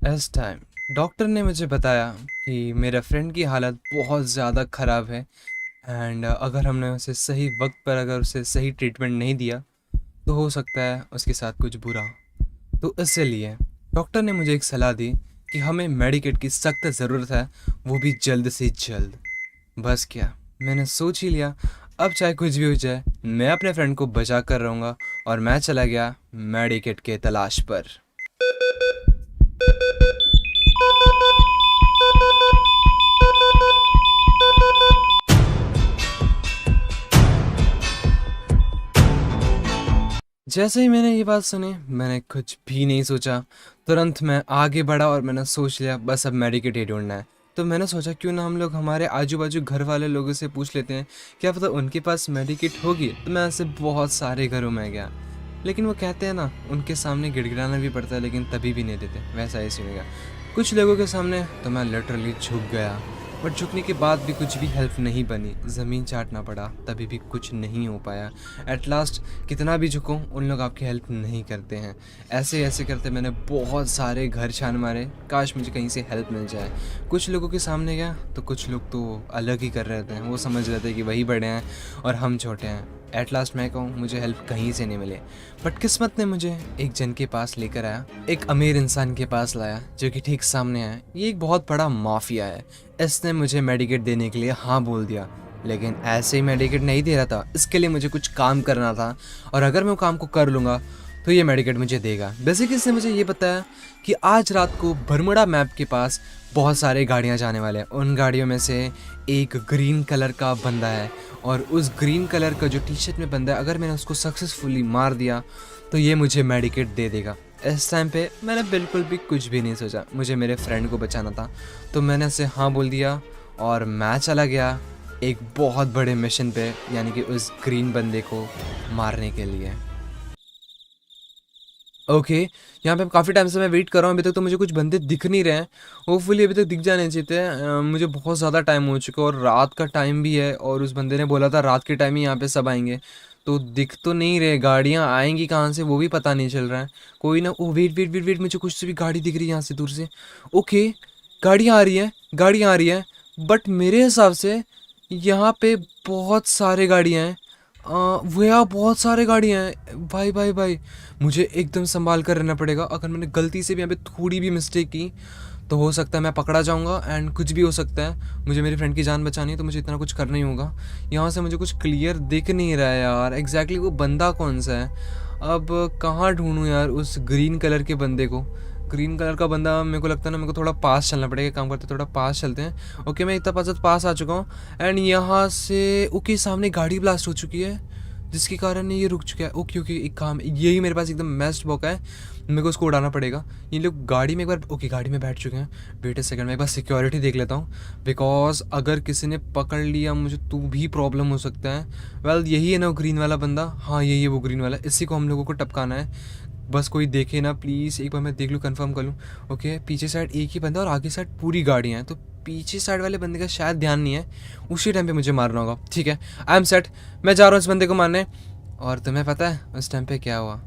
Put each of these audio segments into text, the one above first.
इस time doctor ने मुझे बताया कि मेरे फ्रेंड की हालत बहुत ज़्यादा ख़राब है एंड अगर हमने उसे सही वक्त पर अगर उसे सही ट्रीटमेंट नहीं दिया तो हो सकता है उसके साथ कुछ बुरा हो। तो इसलिए डॉक्टर ने मुझे एक सलाह दी कि हमें मेडिकेट की सख्त ज़रूरत है, वो भी जल्द से जल्द। बस क्या, मैंने सोच ही लिया, अब चाहे कुछ भी हो जाए मैं अपने फ्रेंड को बचा कर रहूँगा और मैं चला गया मेडिकेट के तलाश पर। जैसे ही मैंने ये बात सुनी मैंने कुछ भी नहीं सोचा, तुरंत मैं आगे बढ़ा और मैंने सोच लिया बस अब मेडिकेट ही ढूंढना है। तो मैंने सोचा क्यों ना हम लोग हमारे आजू बाजू घर वाले लोगों से पूछ लेते हैं, क्या पता उनके पास मेडिकेट होगी। तो मैं ऐसे बहुत सारे घरों में गया, लेकिन वो कहते हैं ना उनके सामने गिड़गिड़ाना भी पड़ता है लेकिन तभी भी नहीं देते, वैसा ही सीन हो गया। कुछ लोगों के सामने तो मैं लिटरली झुक गया, बट झुकने के बाद भी कुछ भी हेल्प नहीं बनी, ज़मीन चाटना पड़ा तभी भी कुछ नहीं हो पाया। एट लास्ट कितना भी झुको उन लोग आपकी हेल्प नहीं करते हैं। ऐसे ऐसे करते मैंने बहुत सारे घर छान मारे, काश मुझे कहीं से हेल्प मिल जाए। कुछ लोगों के सामने गया तो कुछ लोग तो अलग ही कर रहे थे, वो समझ रहे थे कि वही बड़े हैं और हम छोटे हैं। एट लास्ट मैं कहूँ मुझे हेल्प कहीं से नहीं मिले, बट किस्मत ने मुझे एक जन के पास लेकर आया, एक अमीर इंसान के पास लाया जो कि ठीक सामने आया। ये एक बहुत बड़ा माफिया है। इसने मुझे मेडिकेट देने के लिए हाँ बोल दिया, लेकिन ऐसे ही मेडिकेट नहीं दे रहा था, इसके लिए मुझे कुछ काम करना था और अगर मैं वो काम को कर लूँगा तो ये मेडिकेट मुझे देगा। बेसिकली इसने मुझे ये बताया कि आज रात को बरमुडा मैप के पास बहुत सारे गाड़ियाँ जाने वाले हैं, उन गाड़ियों में से एक ग्रीन कलर का बंदा है और उस ग्रीन कलर का जो टी शर्ट में बंदा है, अगर मैंने उसको सक्सेसफुली मार दिया तो ये मुझे मेडिकेट दे देगा। इस टाइम पे मैंने बिल्कुल भी कुछ भी नहीं सोचा, मुझे मेरे फ्रेंड को बचाना था, तो मैंने उसे हाँ बोल दिया और मैं चला गया एक बहुत बड़े मिशन पे, यानी कि उस ग्रीन बंदे को मारने के लिए। ओके, यहाँ पे काफ़ी टाइम से मैं वेट कर रहा हूँ, अभी तक तो मुझे कुछ बंदे दिख नहीं रहे हैं। होपफुली अभी तक दिख जाने चाहिए थे। मुझे बहुत ज़्यादा टाइम हो चुका है और रात का टाइम भी है और उस बंदे ने बोला था रात के टाइम ही यहाँ पे सब आएंगे, तो दिख तो नहीं रहे। गाड़ियाँ आएंगी कहाँ से वो भी पता नहीं चल रहा है। कोई ना, oh wait wait wait wait, मुझे कुछ से भी गाड़ी दिख रही है यहाँ से दूर से। ओके, गाड़ियाँ आ रही हैं, गाड़ियाँ आ रही हैं, बट मेरे हिसाब से यहाँ पे बहुत सारे गाड़ियाँ हैं। वो यहाँ बहुत सारे गाड़ियाँ हैं भाई भाई भाई, मुझे एकदम संभाल कर रहना पड़ेगा। अगर मैंने गलती से भी यहाँ पे थोड़ी भी मिस्टेक की तो हो सकता है मैं पकड़ा जाऊँगा एंड कुछ भी हो सकता है। मुझे मेरी फ्रेंड की जान बचानी है तो मुझे इतना कुछ करना ही होगा। यहाँ से मुझे कुछ क्लियर दिख नहीं रहा है यार, एग्जैक्टली वो बंदा कौन सा है। अब कहाँ ढूंढूं यार उस ग्रीन कलर के बंदे को। ग्रीन कलर का बंदा मेरे को लगता है ना, मेरे को थोड़ा पास चलना पड़ेगा। काम करते थोड़ा पास चलते हैं। ओके, मैं इतना पास आ चुका हूँ एंड यहाँ से ओके सामने गाड़ी ब्लास्ट हो चुकी है जिसके कारण ये रुक चुका है। ओके ओके, एक काम, यही मेरे पास एकदम बेस्ट मौका है, मेरे को उसको उड़ाना पड़ेगा। ये लोग गाड़ी में एक बार, ओके गाड़ी में बैठ चुके हैं। वेट ए सेकंड, मैं एक बार सिक्योरिटी देख लेता हूँ, बिकॉज अगर किसी ने पकड़ लिया मुझे तो भी प्रॉब्लम हो सकता है। वेल यही है ना वो ग्रीन वाला बंदा, हाँ यही है वो ग्रीन वाला, इसी को हम लोगों को टपकाना है। बस कोई देखे ना प्लीज़, एक बार मैं देख लूँ, कंफर्म कर लूँ। ओके, पीछे साइड एक ही बंदा और आगे साइड पूरी गाड़ियाँ हैं, तो पीछे साइड वाले बंदे का शायद ध्यान नहीं है, उसी टाइम पे मुझे मारना होगा। ठीक है, आई एम सेट, मैं जा रहा हूँ इस बंदे को मारने। और तुम्हें पता है उस टाइम पे क्या हुआ?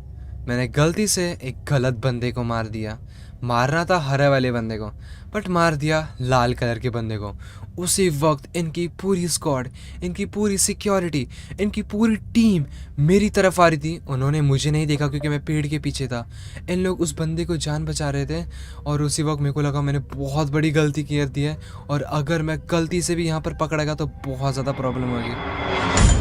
मैंने गलती से एक गलत बंदे को मार दिया। मारना था हरे वाले बंदे को, बट मार दिया लाल कलर के बंदे को। उसी वक्त इनकी पूरी स्क्वाड, इनकी पूरी सिक्योरिटी, इनकी पूरी टीम मेरी तरफ आ रही थी। उन्होंने मुझे नहीं देखा क्योंकि मैं पेड़ के पीछे था। इन लोग उस बंदे को जान बचा रहे थे और उसी वक्त मेरे को लगा मैंने बहुत बड़ी गलती कर दी है और अगर मैं गलती से भी यहाँ पर पकड़ा गया तो बहुत ज़्यादा प्रॉब्लम होगी।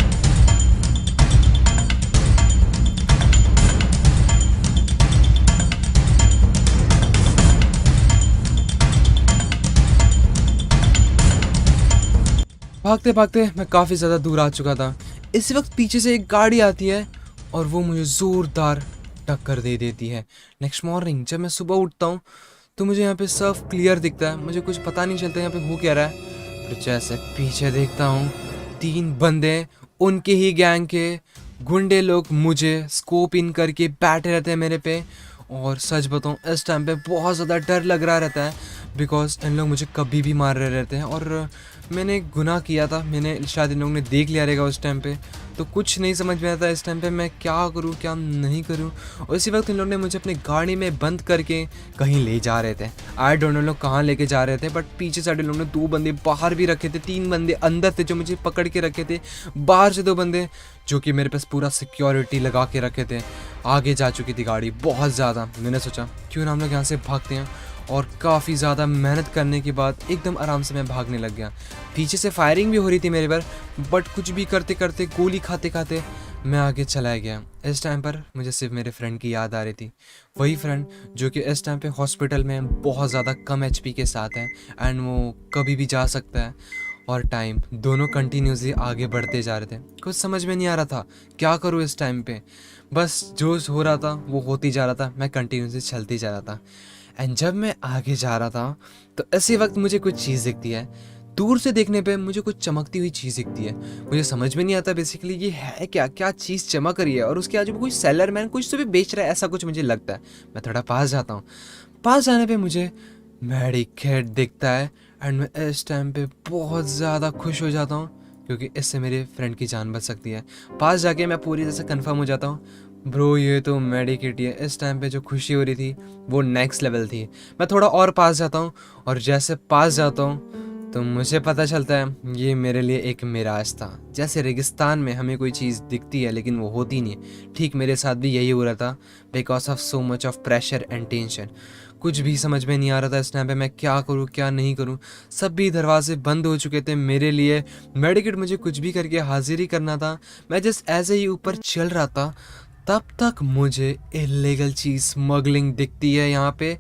भागते भागते मैं काफ़ी ज़्यादा दूर आ चुका था। इसी वक्त पीछे से एक गाड़ी आती है और वो मुझे ज़ोरदार टक्कर दे देती है। नेक्स्ट मॉर्निंग जब मैं सुबह उठता हूँ तो मुझे यहाँ पे सब क्लियर दिखता है, मुझे कुछ पता नहीं चलता यहाँ पे हो क्या रहा है। फिर जैसे पीछे देखता हूँ, 3 बंदे, उनके ही गैंग के गुंडे लोग मुझे स्कोप इन करके बैठे रहते हैं मेरे पे। और सच बताऊँ इस टाइम पे बहुत ज़्यादा डर लग रहा रहता है। बिकॉज़ इन लोग मुझे कभी भी मार रहे रहते हैं और मैंने गुनाह किया था। मैंने शायद इन लोगों ने देख लिया रहेगा उस टाइम पे, तो कुछ नहीं समझ में आता इस टाइम पे मैं क्या करूँ, क्या नहीं करूँ। और इसी वक़्त इन लोगों ने मुझे अपनी गाड़ी में बंद करके कहीं ले जा रहे थे। आई डोंट नो लोग कहाँ लेके जा रहे थे, बट पीछे साइड इन लोगों ने 2 बंदे बाहर भी रखे थे, 3 बंदे अंदर थे जो मुझे पकड़ के रखे थे। बाहर से 2 बंदे जो कि मेरे पास पूरा सिक्योरिटी लगा के रखे थे। आगे जा चुकी थी गाड़ी बहुत ज़्यादा। मैंने सोचा क्यों ना हम लोग यहाँ से भागते हैं, और काफ़ी ज़्यादा मेहनत करने के बाद एकदम आराम से मैं भागने लग गया। पीछे से फायरिंग भी हो रही थी मेरे पर, बट कुछ भी करते करते, गोली खाते खाते मैं आगे चला गया। इस टाइम पर मुझे सिर्फ मेरे फ्रेंड की याद आ रही थी, वही फ्रेंड जो कि इस टाइम पे हॉस्पिटल में बहुत ज़्यादा कम एचपी के साथ है एंड वो कभी भी जा सकता है। और टाइम दोनों कंटिन्यूसली आगे बढ़ते जा रहे थे। कुछ समझ में नहीं आ रहा था क्या करूँ इस टाइम पे। बस जो हो रहा था वो होती जा रहा था, मैं कंटिन्यूसली चलते जा रहा था। एंड जब मैं आगे जा रहा था तो इसी वक्त मुझे कुछ चीज़ दिखती है। दूर से देखने पे मुझे कुछ चमकती हुई चीज़ दिखती है। मुझे समझ में नहीं आता बेसिकली ये है क्या, क्या चीज़ चमक रही है, और उसके आजू कोई सेलर मैन कुछ तो भी बेच रहा है, ऐसा कुछ मुझे लगता है। मैं थोड़ा पास जाता हूँ। पास जाने पे मुझे मेडिकेट दिखता है एंड मैं इस टाइम पे बहुत ज़्यादा खुश हो जाता हूँ क्योंकि इससे मेरे फ्रेंड की जान बच सकती है। पास जाके मैं पूरी तरह से कंफर्म हो जाता हूँ, ब्रो ये तो मेडिकेट ही है। इस टाइम पे जो खुशी हो रही थी वो नेक्स्ट लेवल थी। मैं थोड़ा और पास जाता हूँ और जैसे पास जाता हूँ तो मुझे पता चलता है ये मेरे लिए एक मिराज था। जैसे रेगिस्तान में हमें कोई चीज़ दिखती है लेकिन वो होती नहीं है, ठीक मेरे साथ भी यही हो रहा था। Because of so much of pressure and tension कुछ भी समझ में नहीं आ रहा था इस टाइम पे मैं क्या करूँ क्या नहीं करूँ। सब भी दरवाजे बंद हो चुके थे मेरे लिए। मेडिकेट मुझे कुछ भी करके हाजिर ही करना था। मैं जस्ट ऐसे ही ऊपर चल रहा था तब तक मुझे इलीगल चीज़ स्मगलिंग दिखती है। यहाँ पे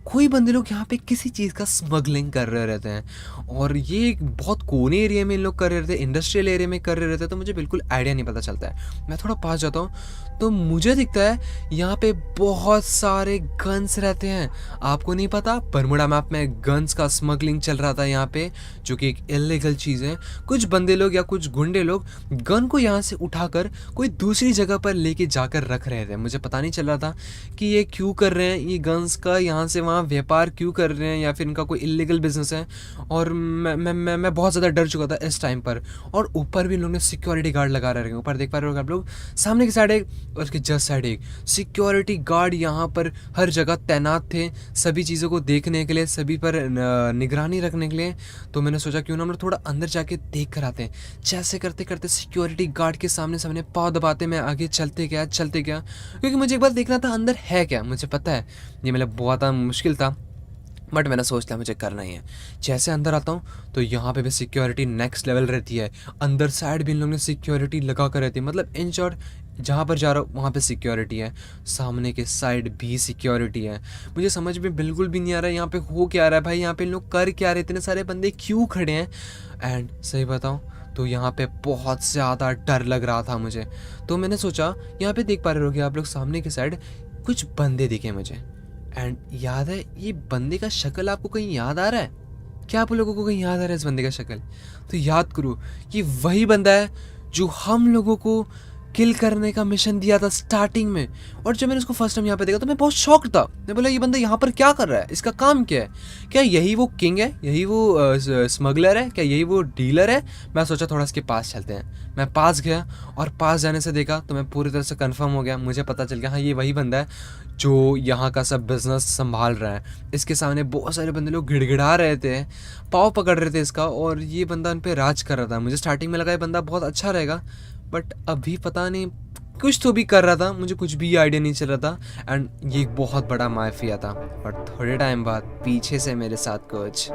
कोई बंदे लोग यहाँ पे किसी चीज़ का स्मगलिंग कर रहे रहते हैं, और ये एक बहुत कोने एरिया में इन लोग कर रहे रहते हैं, इंडस्ट्रियल एरिया में कर रहे रहते हैं, तो मुझे बिल्कुल आइडिया नहीं पता चलता है। मैं थोड़ा पास जाता हूँ तो मुझे दिखता है यहाँ पे बहुत सारे गन्स रहते हैं। आपको नहीं पता, बरमुडा मैप में गन्स का स्मगलिंग चल रहा था यहाँ पे, जो कि एक इलीगल चीज़ है। कुछ बंदे लोग या कुछ गुंडे लोग गन को यहाँ से उठाकर कोई दूसरी जगह पर लेके जाकर रख रहे थे। मुझे पता नहीं चल रहा था कि ये क्यों कर रहे हैं, ये गन्स का यहाँ से वहाँ व्यापार क्यों कर रहे हैं, या फिर इनका कोई इलीगल बिजनेस है। और मैं बहुत ज़्यादा डर चुका था इस टाइम पर। और ऊपर भी इन लोगों ने सिक्योरिटी गार्ड लगा रहे हैं। ऊपर देख पा रहे हो आप लोग, सामने की साइड एक और उसके जस्ट साइड एक सिक्योरिटी गार्ड यहाँ पर हर जगह तैनात थे, सभी चीज़ों को देखने के लिए, सभी पर निगरानी रखने के लिए। तो मैंने सोचा क्यों ना हम लोग थोड़ा अंदर जाके देख कर आते हैं। जैसे करते करते सिक्योरिटी गार्ड के सामने सामने पाँव दबाते मैं आगे चलते गया क्योंकि मुझे एक बार देखना था अंदर है क्या। मुझे पता है ये मतलब बहुत मुश्किल था, बट मैंने सोच लिया मुझे करना ही है। जैसे अंदर आता हूँ तो यहाँ पे भी सिक्योरिटी नेक्स्ट लेवल रहती है। अंदर साइड भी इन लोगों ने सिक्योरिटी लगा कर रहती है, मतलब इन शॉर्ट जहाँ पर जा रहा हूँ वहाँ पे सिक्योरिटी है, सामने के साइड भी सिक्योरिटी है। मुझे समझ में बिल्कुल भी नहीं आ रहा है यहाँ पे हो क्या रहा है भाई, यहाँ पे इन लोग कर क्या रहे, इतने सारे बंदे क्यों खड़े हैं। एंड सही बताऊँ तो यहाँ पे बहुत ज़्यादा डर लग रहा था मुझे। तो मैंने सोचा यहाँ पे देख पा रहे हो कि आप लोग सामने की साइड कुछ बंदे दिखे मुझे। एंड याद है ये बंदे का शक्ल आपको कहीं याद आ रहा है क्या? आप लोगों को कहीं याद आ रहा है इस बंदे का शक्ल? तो याद करो ये वही बंदा है जो हम लोगों को किल करने का मिशन दिया था स्टार्टिंग में। और जब मैंने उसको फर्स्ट टाइम यहाँ पे देखा तो मैं बहुत शॉक्ड था। मैं बोला ये बंदा यहाँ पर क्या कर रहा है, इसका काम क्या है, क्या यही वो किंग है, यही वो स्मगलर है, क्या यही वो डीलर है। मैं सोचा थोड़ा इसके पास चलते हैं। मैं पास गया और पास जाने से देखा तो मैं पूरी तरह से कंफर्म हो गया। मुझे पता चल गया हाँ ये वही बंदा है जो यहाँ का सब बिजनेस संभाल रहा है। इसके सामने बहुत सारे बंदे लोग गिड़गिड़ा रहे थे, पाँव पकड़ रहे थे इसका, और ये बंदा इन पे राज कर रहा था। मुझे स्टार्टिंग में लगा ये बंदा बहुत अच्छा रहेगा, बट अभी पता नहीं कुछ तो भी कर रहा था, मुझे कुछ भी आइडिया नहीं चल रहा था। एंड ये एक बहुत बड़ा माफिया था। और थोड़े टाइम बाद पीछे से मेरे साथ कुछ